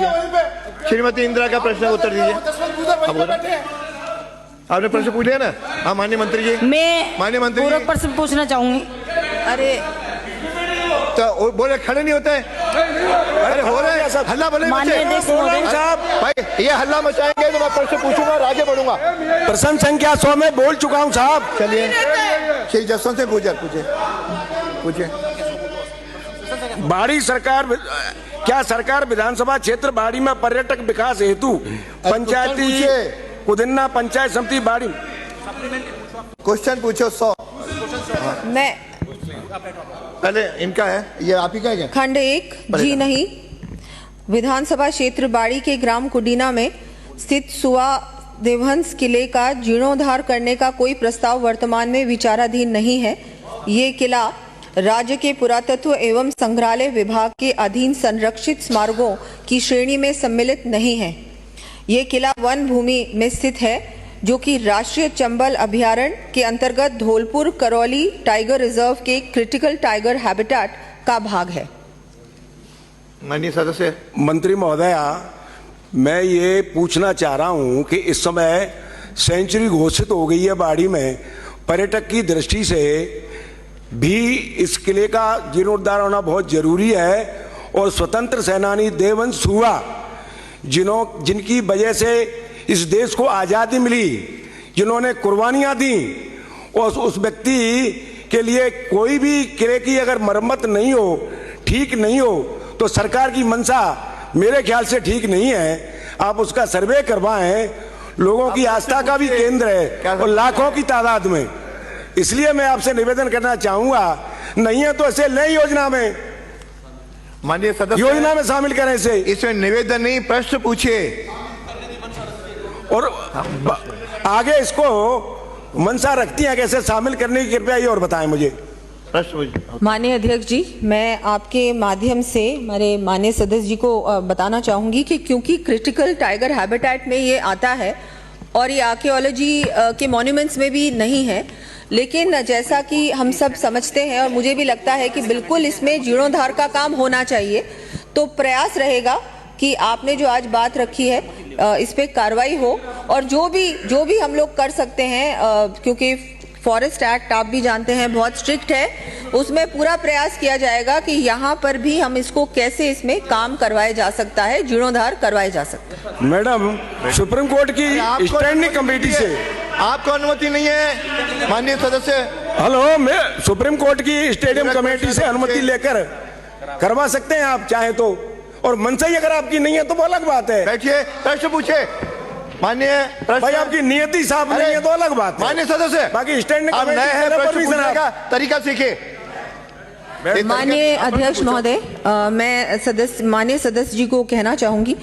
दीजिए। श्रीमती इंदिरा का प्रश्न का उत्तर दीजिए। आपने प्रश्न पूछ लिया ना? हाँ माननीय मंत्री जी। मैं माननीय मंत्री पूरा प्रश्न पूछना चाहूंगी। अरे तो बोले खड़े नहीं होते हैं। अरे हो रहे हैं हल्ला बोले साहब भाई, ये हल्ला मचाएंगे तो मैं प्रश्न पूछूंगा और आगे बढ़ूंगा। प्रश्न संख्या 100 में बोल चुका हूं साहब। चलिए श्री जसवंत से पूछे। बाड़ी सरकार, क्या सरकार विधानसभा क्षेत्र बाड़ी में पर्यटक विकास हेतु पंचायती कुदिन्ना पंचायत समिति बाड़ी। क्वेश्चन पूछो 100। मैं पहले इनका है, ये आप ही का है। खंड 1 जी नहीं, विधानसभा क्षेत्र बाड़ी के ग्राम कुडीना में स्थित सुआ देवहंस किले का जीर्णोद्धार करने का कोई प्रस्ताव वर्तमान में विचाराधीन नहीं है। ये किला राज्य के पुरातत्व एवं संग्रहालय विभाग के अधीन संरक्षित स्मारकों की श्रेणी में सम्मिलित नहीं है। ये किला वन भूमि में स्थित है जो कि राष्ट्रीय चंबल अभयारण्य के अंतर्गत धौलपुर करौली टाइगर रिजर्व के क्रिटिकल टाइगर हैबिटेट का भाग है। माननीय सदस्य। मंत्री महोदया, मैं ये पूछना चाह रहा हूं कि इस समय सेंचुरी घोषित हो गई है बाड़ी में, पर्यटक की दृष्टि से भी इस किले का जीर्णोद्धार होना बहुत जरूरी है। और स्वतंत्र सेनानी देववंश सुआ, जिनकी वजह से इस देश को आजादी मिली, जिन्होंने कुर्बानियां दी, और उस व्यक्ति के लिए कोई भी किले की अगर मरम्मत नहीं हो, ठीक नहीं हो, तो सरकार की मंशा मेरे ख्याल से ठीक नहीं है। आप उसका सर्वे करवाएं। लोगों की आस्था का भी केंद्र है और लाखों की तादाद में। इसलिए मैं आपसे निवेदन करना चाहूंगा, नहीं है तो इसे नई योजना में, माननीय सदस्य, योजना में शामिल करें इसे। इसमें निवेदन नहीं, प्रश्न पूछिए और आगे इसको मंशा रखती हैं कैसे शामिल करने की, कृपया ये और बताएं मुझे। प्रश्न। माननीय अध्यक्ष जी, मैं आपके माध्यम से हमारे माननीय सदस्य जी को बताना चाहूंगी कि क्योंकि क्रिटिकल टाइगर हैबिटेट में ये आता है और ये आर्कियोलॉजी के मॉन्यूमेंट्स में भी नहीं है, लेकिन जैसा कि हम सब समझते हैं और मुझे भी लगता है कि बिल्कुल इसमें जीर्णोद्धार का काम होना चाहिए, तो प्रयास रहेगा कि आपने जो आज बात रखी है इस पे कार्रवाई हो और जो भी हम लोग कर सकते हैं, क्योंकि फॉरेस्ट एक्ट आप भी जानते हैं बहुत स्ट्रिक्ट है, उसमें पूरा प्रयास किया जाएगा कि यहाँ पर भी हम इसको कैसे इसमें काम करवाया जा सकता है, जीर्णोद्धार करवाया जा सकता है। मैडम, सुप्रीम कोर्ट की स्टैंडिंग कमेटी से आपको अनुमति नहीं है माननीय सदस्य। हेलो, मैं सुप्रीम कोर्ट की स्टेडियम कमेटी से अनुमति लेकर करवा सकते हैं आप चाहे तो, और मंशा ही अगर आपकी नहीं है तो वो अलग बात है। बैठिए, प्रश्न पूछे माननीय। भाई आपकी नियति साफ नहीं है तो अलग बात है। माननीय सदस्य, बाकी स्टैंडिंग अब नए हैं, प्रश्न पूछने का तरीका सीखे। माननीय अध्यक्ष महोदय, मैं माननीय सदस्य जी को कहना चाहूंगी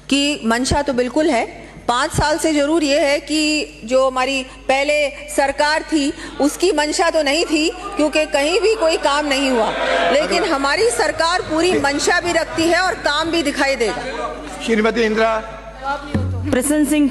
कि मंशा तो बिल्कुल है। 5 साल से जरूर ये है कि जो हमारी पहले सरकार थी उसकी मंशा तो नहीं थी, क्योंकि कहीं भी कोई काम नहीं हुआ, लेकिन हमारी सरकार पूरी मंशा भी रखती है और काम भी दिखाई देगा। श्रीमती इंदिरा। प्रसन्न सिंह।